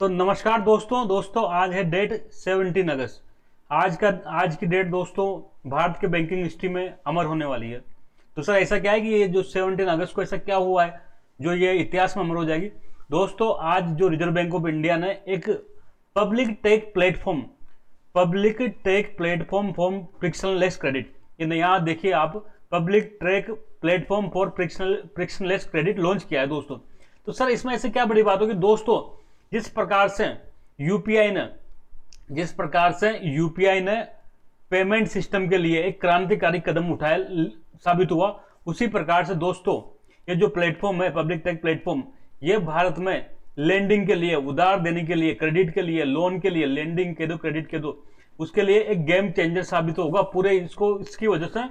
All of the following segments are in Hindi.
तो नमस्कार दोस्तों आज है डेट 17 अगस्त। आज की डेट दोस्तों भारत के बैंकिंग हिस्ट्री में अमर होने वाली है। तो सर ऐसा क्या है कि ये जो 17 अगस्त को ऐसा क्या हुआ है जो ये इतिहास में अमर हो जाएगी। दोस्तों आज जो रिजर्व बैंक ऑफ इंडिया ने एक public tech platform for frictionless credit, ये यहाँ देखिए आप, public tech platform for frictionless credit launch किया है दोस्तों। तो सर इसमें ऐसे क्या बड़ी बात होगी दोस्तों, जिस प्रकार से यूपीआई ने जिस प्रकार से यूपीआई ने पेमेंट सिस्टम के लिए एक क्रांतिकारी कदम उठाया साबित हुआ, उसी प्रकार से दोस्तों ये जो प्लेटफॉर्म है पब्लिक टेक प्लेटफॉर्म, ये भारत में लेंडिंग के लिए, उधार देने के लिए, क्रेडिट के लिए, लोन के लिए, लेंडिंग के दो क्रेडिट के दो, उसके लिए एक गेम चेंजर साबित होगा। पूरे इसकी वजह से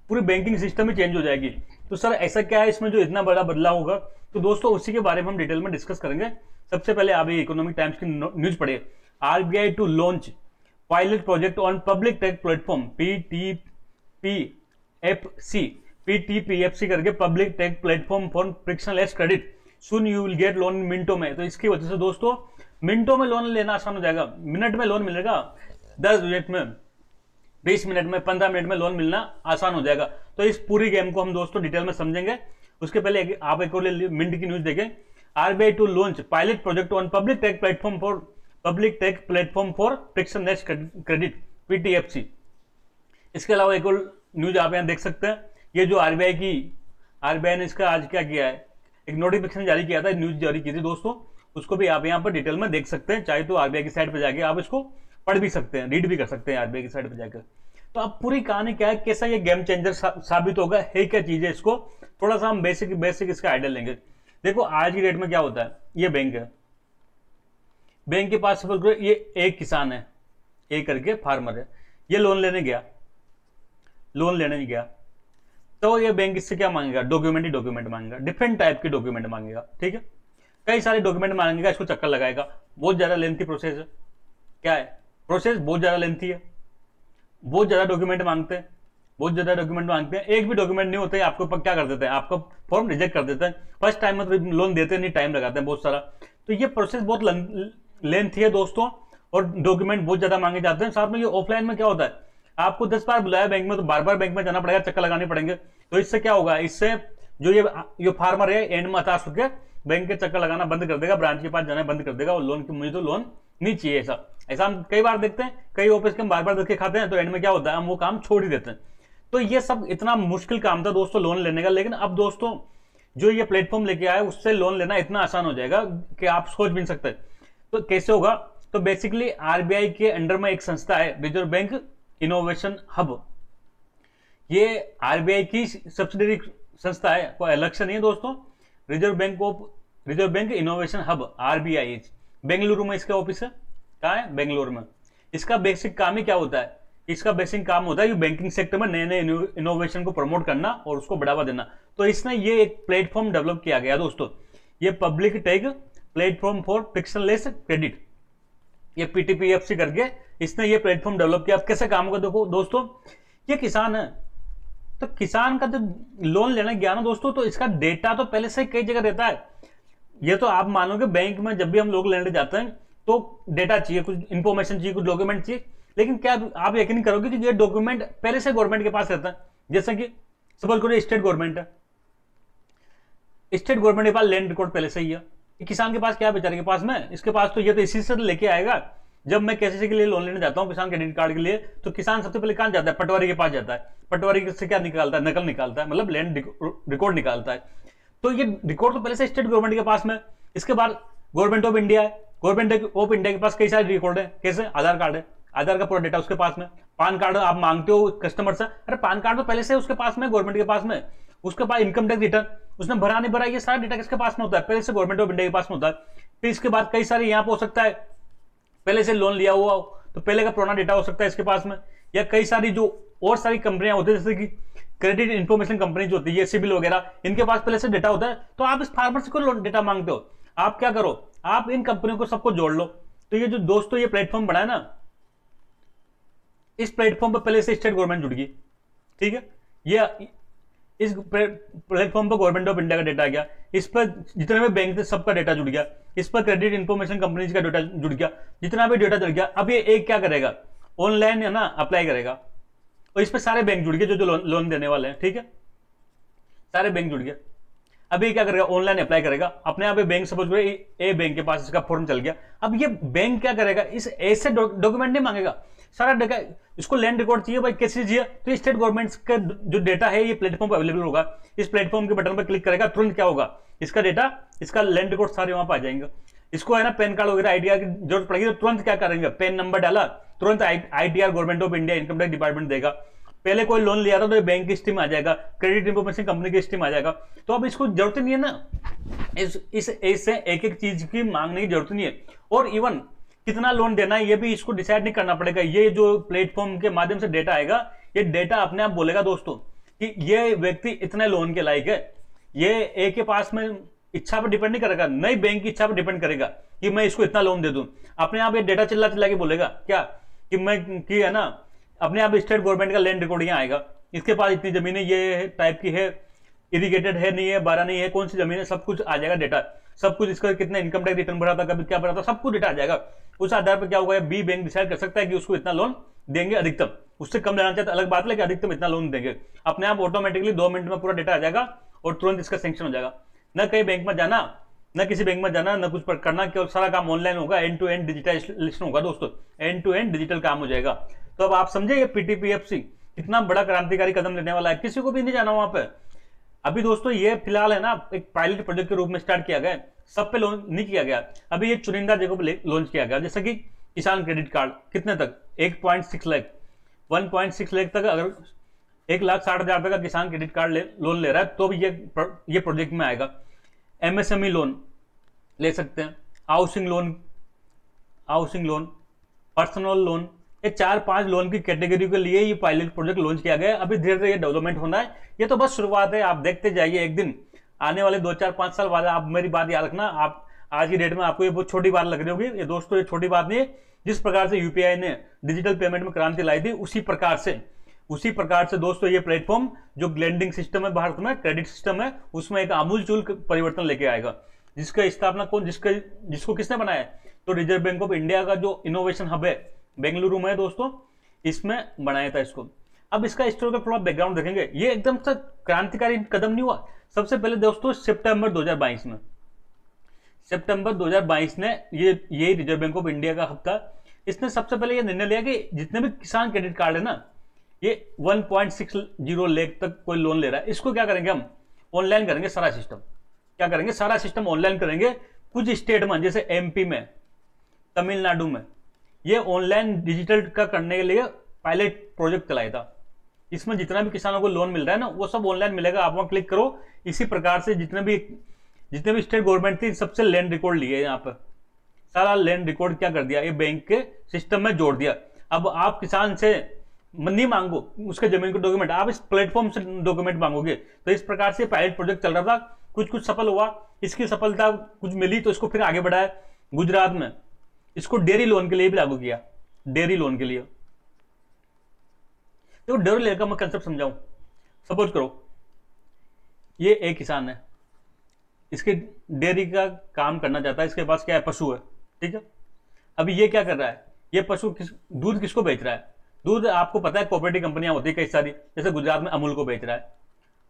पूरी बैंकिंग सिस्टम ही चेंज हो जाएगी। तो सर ऐसा क्या है इसमें जो इतना बड़ा बदलाव होगा, तो दोस्तों उसी के बारे में हम डिटेल में डिस्कस करेंगे। सबसे पहले आप इकोनॉमिक टाइम्स की न्यूज पढ़िए। RBI to launch pilot project on public tech platform PTPFC करके public tech platform for frictionless credit, soon you will get loan मिनटों में। तो इसकी वजह से दोस्तों मिनटों में लोन लेना आसान हो जाएगा, मिनट में लोन मिलेगा, 10 मिनट में, 20 मिनट में, 15 मिनट में लोन मिलना आसान हो जाएगा। तो इस पूरी गेम को हम दोस्तों डिटेल में समझेंगे। उसके पहले आप एक और मिनट की न्यूज देखें। RBI to launch pilot project on public tech platform for frictionless credit PTFC. इसके अलावा एक और न्यूज आप यहां देख सकते हैं। ये जो आरबीआई ने इसका आज क्या किया है, एक नोटिफिकेशन जारी किया था, न्यूज जारी की थी दोस्तों, उसको भी आप यहां पर डिटेल में देख सकते हैं। चाहे तो आरबीआई की साइट पर जाके आप इसको पढ़ भी सकते हैं, रीड भी कर सकते हैं आरबीआई की साइट पर जाकर। तो अब पूरी कहानी क्या है, कैसा ये गेम चेंजर साबित होगा, है क्या चीज है, इसको थोड़ा सा हम बेसिक इसका आइडिया लेंगे। देखो आज की डेट में क्या होता है, ये बैंक है, बैंक के पास ये एक किसान है, एक करके फार्मर है, ये लोन लेने गया, तो ये बैंक इससे क्या मांगेगा, डॉक्यूमेंट मांगेगा, डिफरेंट टाइप के डॉक्यूमेंट मांगेगा, ठीक है, कई सारे डॉक्यूमेंट मांगेगा, इसको चक्कर लगाएगा, बहुत ज्यादा लेंथी प्रोसेस है। क्या है प्रोसेस, बहुत ज्यादा लेंथी है, बहुत ज्यादा डॉक्यूमेंट मांगते हैं, एक भी डॉक्यूमेंट नहीं होते, आपको क्या कर देते हैं, आपका फॉर्म रिजेक्ट कर देते हैं, फर्स्ट टाइम में तो लोन देते नहीं, टाइम लगाते हैं बहुत सारा। तो ये प्रोसेस बहुत लेंथी है दोस्तों, और डॉक्यूमेंट बहुत ज्यादा मांगे जाते हैं। साथ में ये ऑफलाइन में क्या होता है, आपको 10 बार बुलाया बैंक में तो बार बार बैंक में जाना पड़ेगा, चक्कर लगाने पड़ेंगे। तो इससे क्या होगा, इससे जो ये फार्मर है एंड में हताश होकर बैंक के चक्कर लगाना बंद कर देगा, ब्रांच के पास जाना बंद कर देगा, और लोन की मुझे तो लोन नहीं चाहिए, ऐसा हम कई बार देखते हैं, कई ऑफिस के हम बार बार देख के खाते हैं, तो एंड में क्या होता है, हम वो काम छोड़ ही देते हैं। तो ये सब इतना मुश्किल काम था दोस्तों लोन लेने का, लेकिन अब दोस्तों जो ये प्लेटफॉर्म लेके आया उससे लोन लेना इतना आसान हो जाएगा कि आप सोच भी नहीं सकते। तो कैसे होगा, तो बेसिकली आरबीआई के अंडर में एक संस्था है, रिजर्व बैंक इनोवेशन हब, ये आरबीआई की सब्सिडरी संस्था है, कोई अलग से नहीं है दोस्तों। Reserve bank innovation hub RBI, Bengaluru में इसका ऑफिस है। कहा है, बेंगलुरु में। इसका बेसिक काम ही क्या होता है, इसका बेसिक काम होता है बैंकिंग सेक्टर में नए नए इनोवेशन को प्रमोट करना और उसको बढ़ावा देना। तो इसने ये एक प्लेटफॉर्म डेवलप किया गया दोस्तों, ये public tech platform for frictionless credit, ये पीटीपीएफसी करके इसने ये प्लेटफॉर्म डेवलप किया। अब कैसे काम होगा, देखो दोस्तों, ये किसान है, तो किसान का जब लोन लेने गया ना दोस्तों, तो इसका डेटा तो पहले से कई जगह रहता है। ये तो आप मानोगे बैंक में जब भी हम लोग लेने जाते हैं तो डेटा चाहिए, कुछ इंफॉर्मेशन चाहिए, कुछ डॉक्यूमेंट चाहिए, लेकिन क्या आप यकीन करोगे कि ये डॉक्यूमेंट पहले से गवर्नमेंट के पास रहता है। जैसे कि सपोज करो स्टेट गवर्नमेंट है, स्टेट गवर्नमेंट के पास लैंड रिकॉर्ड पहले से ही है, किसान के पास क्या है, बेचारे के पास में, इसके पास तो ये तो इसी से लेके आएगा। जब मैं केसीसी के लिए लोन लेने जाता हूं, किसान क्रेडिट कार्ड के लिए, तो किसान सबसे पहले कहां जाता है, पटवारी के पास जाता है, पटवारी से क्या निकालता है, नकल निकालता है, मतलब लैंड रिकॉर्ड निकालता है। तो ये रिकॉर्ड तो पहले से स्टेट गवर्नमेंट के पास में। इसके बाद गवर्नमेंट ऑफ इंडिया है, गवर्नमेंट ऑफ इंडिया के पास कई सारे रिकॉर्ड है, कैसे, आधार कार्ड है, आधार का पूरा डेटा उसके पास में, पान कार्ड आप मांगते हो कस्टमर से, अरे पान कार्ड तो पहले से उसके पास में, गवर्नमेंट के पास में। उसके पास इनकम टैक्स रिटर्न उसने भरा नहीं भरा, ये सारा डेटा किसके पास में होता है, पहले से गवर्नमेंट ऑफ इंडिया के पास में होता है। फिर इसके बाद कई सारे यहाँ पे हो सकता है पहले से लोन लिया हुआ हो, तो पहले का पुराना डेटा हो सकता है इसके पास में, या कई सारी जो और सारी कंपनियां होती है, जैसे कि क्रेडिट इंफॉर्मेशन कंपनी जो होती है, सिबिल वगैरह, इनके पास पहले से डेटा होता है। तो आप इस फार्मर से क्यों डेटा मांगते हो, आप क्या करो, आप इन कंपनियों को सबको जोड़ लो। तो ये जो दोस्तों ये प्लेटफॉर्म बना है ना, इस प्लेटफॉर्म पर पहले से स्टेट गवर्नमेंट जुड़ गई, ठीक है, इस प्लेटफॉर्म पर गवर्नमेंट ऑफ इंडिया का डेटा आ गया, इस पर जितने भी बैंक थे सबका डेटा जुड़ गया, इस पर क्रेडिट इंफॉर्मेशन कंपनीज का डेटा जुड़ गया, जितना भी डेटा जुड़ गया। अब ये एक क्या करेगा, ऑनलाइन है ना अप्लाई करेगा, और इस पर सारे बैंक जुड़ गए जो जो लोन देने वाले हैं, ठीक है, सारे बैंक जुड़ गए। अब ये क्या करेगा, ऑनलाइन अप्लाई करेगा अपने आप। बैंक सपोज करो ए बैंक के पास इसका फॉर्म चल गया, अब ये बैंक क्या करेगा, इस ऐसे डॉक्यूमेंट नहीं मांगेगा, सारा डेटा इसको लैंड रिकॉर्ड चाहिए भाई, कैसे चाहिए, तो स्टेट गवर्नमेंट का जो डेटा है ये प्लेटफॉर्म पर अवेलेबल होगा, इस प्लेटफॉर्म के बटन पर क्लिक करेगा तुरंत क्या होगा, इसका डेटा, इसका लैंड रिकॉर्ड सारे वहां पर आ जाएंगे। इसको है ना पैन कार्ड वगैरह आईटीआर की जरूरत पड़ेगी तो तुरंत क्या करेंगे, पैन नंबर डाला, तुरंत ITR government of India income tax department देगा। पहले कोई लोन लिया था तो बैंक की स्कीम आ जाएगा, क्रेडिट इंफॉर्मेशन कंपनी की स्कीम आ जाएगा। तो अब इसको जरूरत नहीं है ना इस ऐसे एक एक चीज की मांगने की जरूरत नहीं है। और इवन कितना लोन देना है ये भी इसको डिसाइड नहीं करना पड़ेगा, ये जो प्लेटफॉर्म के माध्यम से डेटा आएगा, ये डेटा अपने आप बोलेगा दोस्तों कि ये व्यक्ति इतने लोन के लायक है। ये एक के पास में इच्छा पर डिपेंड नहीं करेगा, नई बैंक की इच्छा पर डिपेंड करेगा कि मैं इसको इतना लोन दे दूं। अपने आप ये डेटा चिल्ला चिल्ला के बोलेगा क्या कि मैं कि है ना, अपने आप स्टेट गवर्नमेंट का लैंड रिकॉर्ड यहाँ आएगा, इसके पास इतनी जमीनें ये टाइप की है, इरिगेटेड है नहीं है, 12 नहीं है, कौन सी जमीन है, सब कुछ आ जाएगा डेटा, सब कुछ, इसका कितना इनकम टैक्स रिटर्न भरा था, कभी क्या भरा था, सब कुछ डेटा आ जाएगा। उस आधार पर क्या होगा, बी बैंक डिसाइड कर सकता है कि उसको इतना लोन देंगे अधिकतम, उससे कम लेना चाहते अलग बात है, लेकिन अधिकतम इतना लोन देंगे। अपने आप ऑटोमेटिकली 2 मिनट में पूरा डेटा आ जाएगा और तुरंत इसका सैंक्शन हो जाएगा। न कहीं बैंक में जाना, न किसी बैंक में जाना, न कुछ करना, केवल सारा काम ऑनलाइन होगा, एंड टू एंड डिजिटलाइजेशन होगा दोस्तों, एंड टू एंड डिजिटल काम हो जाएगा। तो अब आप समझे ये पीटीपीएफसी कितना बड़ा क्रांतिकारी कदम लेने वाला है, किसी को भी नहीं जाना वहां पे। अभी दोस्तों ये फिलहाल है ना एक पायलट प्रोजेक्ट के रूप में स्टार्ट किया गया, सब पे लॉन्च नहीं किया गया, अभी ये चुनिंदा जगह पे लॉन्च किया गया। जैसे कि किसान क्रेडिट कार्ड कितने तक, 1.6 लाख 1.6 लाख तक, अगर 1,60,000 तक का किसान क्रेडिट कार्ड लोन ले रहा है तो भी ये प्रोजेक्ट में आएगा। एमएसएमई लोन ले सकते हैं, हाउसिंग लोन, पर्सनल लोन, ये 4-5 लोन की कैटेगरी के लिए ये पायलट प्रोजेक्ट लॉन्च किया गया है। अभी धीरे धीरे ये डेवलपमेंट होना है, ये तो बस शुरुआत है, आप देखते जाइए। एक दिन आने वाले 2-4-5 साल बाद आप मेरी बात याद रखना, आप आज की डेट में आपको ये बहुत छोटी बात लग रही होगी, ये दोस्तों ये छोटी बात नहीं है। जिस प्रकार से यूपीआई ने डिजिटल पेमेंट में क्रांति लाई थी, उसी प्रकार से दोस्तों ये प्लेटफॉर्म जो लेंडिंग सिस्टम है भारत में, क्रेडिट सिस्टम है, उसमें एक आमूलचूल परिवर्तन लेके आएगा। जिसका स्थापना जिसको किसने बनाया है, तो रिजर्व बैंक ऑफ इंडिया का जो इनोवेशन हब है बेंगलुरु में दोस्तों, इसमें बनाया था इसको। अब इसका हिस्टोरिकल थोड़ा बैकग्राउंड देखेंगे, ये एकदम से क्रांतिकारी कदम नहीं हुआ। सबसे पहले दोस्तों सितंबर 2022 ने ये रिजर्व बैंक ऑफ इंडिया का हब था, इसने सबसे पहले ये निर्णय लिया कि जितने भी किसान क्रेडिट कार्ड है ना, ये 1.60 लाख तक कोई लोन ले रहा है, इसको क्या करेंगे, हम ऑनलाइन करेंगे सारा सिस्टम। क्या करेंगे, सारा सिस्टम ऑनलाइन करेंगे। कुछ स्टेट में जैसे एमपी में, तमिलनाडु में ये ऑनलाइन डिजिटल का करने के लिए पायलट प्रोजेक्ट चलाया था। इसमें जितना भी किसानों को लोन मिल रहा है ना, वो सब ऑनलाइन मिलेगा, आप वहां क्लिक करो। इसी प्रकार से जितने भी स्टेट गवर्नमेंट थी सबसे लैंड रिकॉर्ड लिए, यहाँ पर सारा लैंड रिकॉर्ड क्या कर दिया, ये बैंक के सिस्टम में जोड़ दिया। अब आप किसान से नहीं मांगो उसके जमीन के डॉक्यूमेंट, आप इस प्लेटफॉर्म से डॉक्यूमेंट मांगोगे। तो इस प्रकार से पायलट प्रोजेक्ट चल रहा था, कुछ सफल हुआ, इसकी सफलता कुछ मिली तो इसको फिर आगे बढ़ाया। गुजरात में इसको डेयरी लोन के लिए भी लागू किया, डेयरी लोन के लिए। तो डेयरी लोन का मैं कंसेप्ट समझाऊं। सपोज करो ये एक किसान है, इसके डेयरी का काम करना चाहता है, इसके पास क्या है, पशु है, ठीक है। अभी ये क्या कर रहा है, ये पशु दूध किसको बेच रहा है, दूध आपको पता है कोऑपरेटिव कंपनियां होती है कई सारी, जैसे गुजरात में अमूल को बेच रहा है।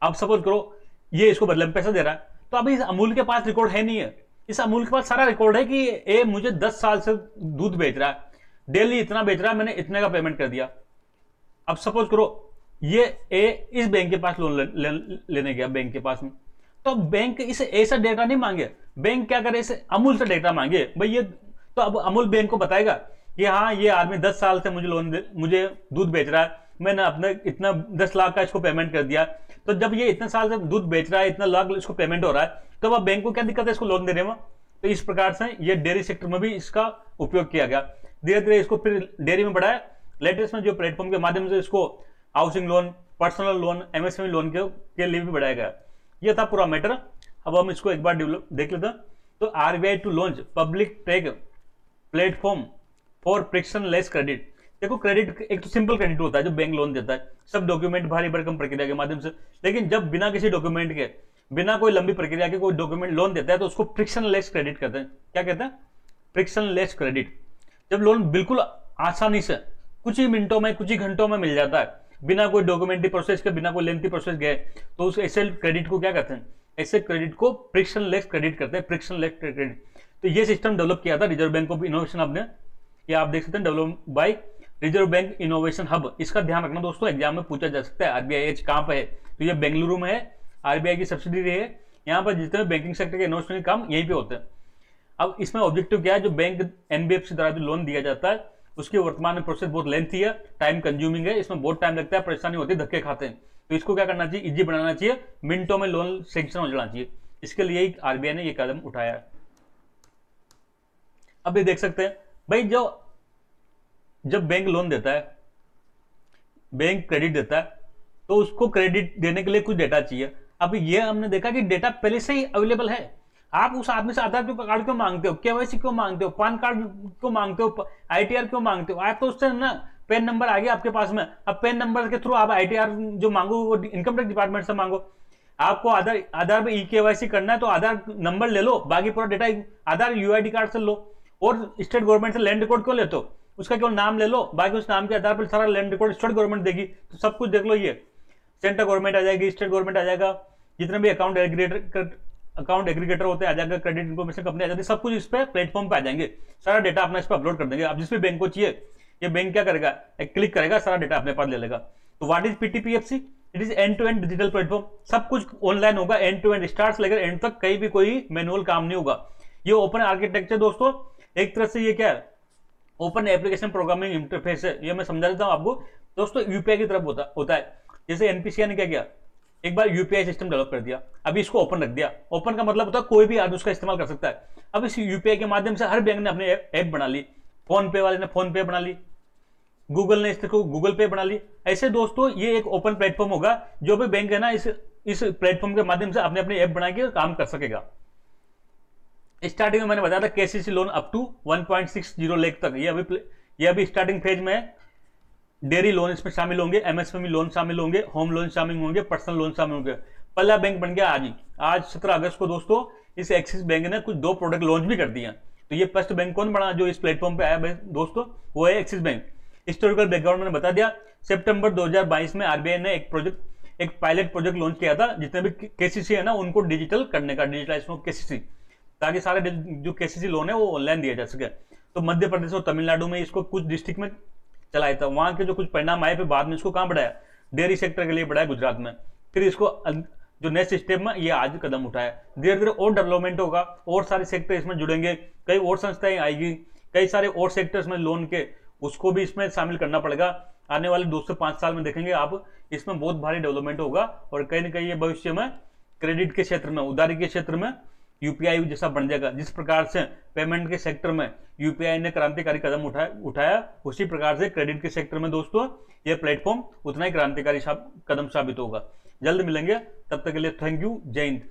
अब सपोज करो ये इसको बदले में पैसा दे रहा है, तो अभी इस अमूल के पास रिकॉर्ड है नहीं है, इस अमूल के पास सारा रिकॉर्ड है कि ये मुझे 10 साल से दूध बेच रहा है, डेली इतना बेच रहा है, मैंने इतने का पेमेंट कर दिया। अब सपोज करो ये इस बैंक के पास लोन लेने गया, बैंक के पास में, तो बैंक इसे ऐसा डेटा नहीं मांगे, बैंक क्या करे, इसे अमूल से डेटा मांगे भाई ये। तो अब अमूल बैंक को बताएगा कि हाँ ये आदमी 10 साल से मुझे दूध बेच रहा है, मैंने अपने इतना 10 लाख का इसको पेमेंट कर दिया। तो जब ये इतने साल से दूध बेच रहा है, इतना लाख इसको पेमेंट हो रहा है, तो वह बैंक को क्या दिक्कत है इसको लोन देने में। तो इस प्रकार से ये डेयरी सेक्टर में भी इसका उपयोग किया गया। धीरे धीरे इसको फिर डेयरी में बढ़ाया, लेटेस्ट में जो प्लेटफॉर्म के माध्यम से इसको housing loan, personal loan, MSME loan के लिए भी बढ़ाया गया। ये था पूरा मैटर। अब हम इसको एक बार देख लेते हैं। तो RBI to launch public tech platform for frictionless credit, देखो क्रेडिट एक तो सिंपल क्रेडिट होता है जो बैंक लोन देता है, सब डॉक्यूमेंट भारी भरकम प्रक्रिया के माध्यम से। लेकिन जब बिना किसी डॉक्यूमेंट के, बिना कोई लंबी प्रक्रिया के कोई डॉक्यूमेंट लोन देता है तो उसको फ्रिक्शनलेस क्रेडिट कहते हैं। क्या कहते हैं? Frictionless credit. जब लोन बिल्कुल आसानी से कुछ ही मिनटों में, कुछ ही घंटों में मिल जाता है, बिना कोई डॉक्यूमेंट्री प्रोसेस के, बिना कोई लेंथी प्रोसेस गए, तो उस ऐसे क्रेडिट को क्या कहते हैं? ऐसे क्रेडिट को फ्रिक्शनलेस क्रेडिट करते हैं, फ्रिक्शनलेस क्रेडिट। तो ये सिस्टम डेवलप किया था reserve bank of innovation hub ने। ये आप देख सकते हैं, develop by reserve bank innovation hub. इसका ध्यान रखना दोस्तों, एग्जाम में पूछा जा सकता है। आरबीआई कहां पर है? तो ये बेंगलुरु में है, आरबीआई की सब्सिडरी है। यहाँ पर जितने बैंकिंग सेक्टर के इनोवेशन के काम यहीं पे होते हैं। अब इसमें ऑब्जेक्टिव क्या है? जो बैंक एनबीएफसी द्वारा जो लोन दिया जाता है उसकी वर्तमान में प्रोसेस बहुत लेंथी है, टाइम कंज्यूमिंग है, इसमें बहुत टाइम लगता है, परेशानी होती है, धक्के खाते हैं। तो इसको क्या करना चाहिए? इजी बनाना चाहिए, मिनटों में लोन सेंक्शन हो जाना चाहिए। इसके लिए आरबीआई ने यह कदम उठाया है। अब ये देख सकते हैं भाई, जब बैंक लोन देता है, बैंक क्रेडिट देता है, तो उसको क्रेडिट देने के लिए कुछ डेटा चाहिए। अब ये हमने देखा कि डेटा पहले से ही अवेलेबल है। आप उस आदमी से आधार कार्ड क्यों मांगते हो, केवाईसी क्यों मांगते हो, पान कार्ड क्यों मांगते हो, आईटीआर क्यों मांगते हो? आप तो उससे ना पैन नंबर आ गया आपके पास में, अब पैन नंबर के थ्रू आप आईटीआर जो मांगो वो इनकम टैक्स डिपार्टमेंट से मांगो। आपको आधार में ई-केवाईसी करना है तो आधार नंबर ले लो, बाकी पूरा डेटा आधार यूआईडी कार्ड से लो। और स्टेट गवर्नमेंट से लैंड रिकॉर्ड क्यों लेते हो? उसका केवल नाम ले लो, बाकी उस नाम के आधार पर सारा लैंड रिकॉर्ड स्टेट गवर्नमेंट देगी। तो सब कुछ देख लो, ये सेंट्रल गवर्नमेंट आ जाएगी, स्टेट गवर्नमेंट आ जाएगा, जितने भी अकाउंट एग्रीगेटर होते हैं आ जाएगा, क्रेडिट इन्फॉर्मेशन कंपनी आ जाती है, सब कुछ इस पे प्लेटफॉर्म पे आ जाएंगे। सारा डेटा अपना इस पे अपलोड कर देंगे। अब जिस भी बैंक को चाहिए, ये बैंक क्या करेगा? एक क्लिक करेगा, सारा डेटा अपने पास ले लेगा। तो what is PTPFC? It is end to end digital platform. सब कुछ ऑनलाइन होगा, एंड टू एंड, स्टार्ट से लेकर एंड तक, कहीं भी कोई मैनुअल काम नहीं होगा। ये ओपन आर्किटेक्चर दोस्तों, एक तरह से ये क्या है? ओपन एप्लीकेशन प्रोग्रामिंग इंटरफेस है। ये मैं समझा देता हूं आपको दोस्तों, यूपीआई की तरफ होता है। जैसे एनपीसीआई ने क्या किया, एक बार यूपीआई सिस्टम डेवलप कर दिया, अभी इसको ओपन रख दिया। ओपन का मतलब होता है कोई भी आदमी उसका इस्तेमाल कर सकता है। अब इस यूपीआई के माध्यम से हर बैंक ने अपनी ऐप बना ली, फोन पे वाले ने फोन पे बना ली, गूगल ने इसको गूगल पे बना ली। ऐसे दोस्तों ये एक ओपन प्लेटफॉर्म होगा, जो भी बैंक है ना इस प्लेटफॉर्म के माध्यम से अपने अपने ऐप बना के काम कर सकेगा। स्टार्टिंग में मैंने बताया था KCC loan up to 1.60 lakh तक, ये अभी स्टार्टिंग फेज में है। डेयरी लोन इसमें शामिल होंगे, एमएसएमई लोन शामिल होंगे, होम लोन शामिल होंगे, पर्सनल लोन शामिल होंगे। पहला बैंक बन गया आज 17 अगस्त को दोस्तों इस एक्सिस बैंक ने कुछ 2 प्रोडक्ट लॉन्च भी कर दिए। तो ये फर्स्ट बैंक कौन बना जो इस प्लेटफॉर्म पे आया दोस्तों? वो है एक्सिस बैंक। हिस्टोरिकल बैकग्राउंड मैंने बता दिया। सितंबर 2022 में आरबीआई ने एक पायलट प्रोजेक्ट लॉन्च किया था, जितने भी केसीसी है ना उनको डिजिटल करने का, डिजिटलाइजेशन ऑफ केसीसी, ताकि सारे जो केसीसी लोन है वो ऑनलाइन दिया जा सके। तो मध्य प्रदेश और तमिलनाडु में इसको कुछ डिस्ट्रिक्ट में चलाया था, वहां के जो कुछ परिणाम आए, फिर बाद में इसको कहां बढ़ाया? डेयरी सेक्टर के लिए बढ़ाया गुजरात में। फिर इसको जो नेक्स्ट स्टेप में ये आज कदम उठाया। धीरे धीरे और डेवलपमेंट होगा, और सारे सेक्टर इसमें जुड़ेंगे, कई और संस्थाएं आएगी, कई सारे और सेक्टर्स में लोन के, उसको भी इसमें शामिल करना पड़ेगा। आने वाले 2 से 5 साल में देखेंगे आप, इसमें बहुत भारी डेवलपमेंट होगा। और कहीं ना कहीं ये भविष्य में क्रेडिट के क्षेत्र में, उधारी के क्षेत्र में यूपीआई जैसा बन जाएगा। जिस प्रकार से पेमेंट के सेक्टर में यूपीआई ने क्रांतिकारी कदम उठाया, उसी प्रकार से क्रेडिट के सेक्टर में दोस्तों ये प्लेटफॉर्म उतना ही क्रांतिकारी कदम साबित होगा। जल्द मिलेंगे, तब तक के लिए थैंक यू, जय हिंद।